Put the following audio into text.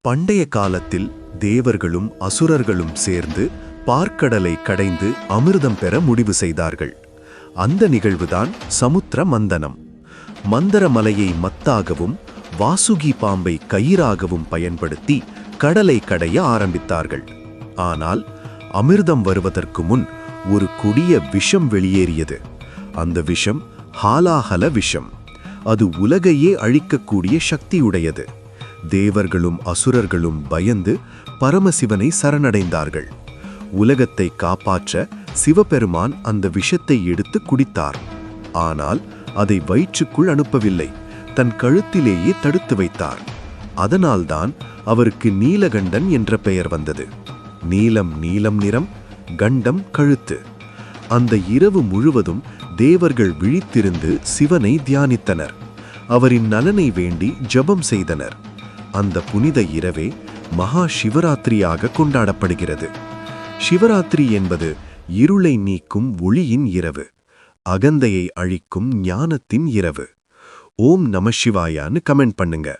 பண்டைய காலத்தில் தேவர்களும் அசுரர்களும் சேர்ந்து பார்க்கடலை கடைந்து அமிர்தம் பெற முடிவு செய்தார்கள். அந்த நிகழ்வுதான் சமுத்திர மந்தனம். மந்தர மலையை மத்தாகவும் வாசுகி பாம்பை கயிறாகவும் பயன்படுத்தி கடலை கடைய ஆரம்பித்தார்கள். ஆனால் அமிர்தம் வருவதற்கு முன் ஒரு கொடிய விஷம் வெளியேறியது. அந்த விஷம் ஹாலாஹல விஷம். அது உலகையே அழிக்கக்கூடிய சக்தியுடையது. தேவர்களும் அசுரர்களும் பயந்து பரமசிவனை சரணடைந்தார்கள். உலகத்தை காப்பாற்ற சிவபெருமான் அந்த விஷத்தை எடுத்து குடித்தார். ஆனால் அதை வயிற்றுக்குள் அனுப்பவில்லை, தன் கழுத்திலேயே தடுத்து வைத்தார். அதனால்தான் அவருக்கு நீலகண்டன் என்ற பெயர் வந்தது. நீலம் நீலம் நிறம், கண்டம் கழுத்து. அந்த இரவு முழுவதும் தேவர்கள் விழித்திருந்து சிவனை தியானித்தனர். அவரின் நலனை வேண்டி ஜெபம் செய்தனர். அந்த புனித இரவே மகா சிவராத்திரியாக கொண்டாடப்படுகிறது. சிவராத்திரி என்பது இருளை நீக்கும் ஒளியின் இரவு, அகந்தையை அழிக்கும் ஞானத்தின் இரவு. ஓம் நம சிவாயான்னு கமெண்ட் பண்ணுங்க.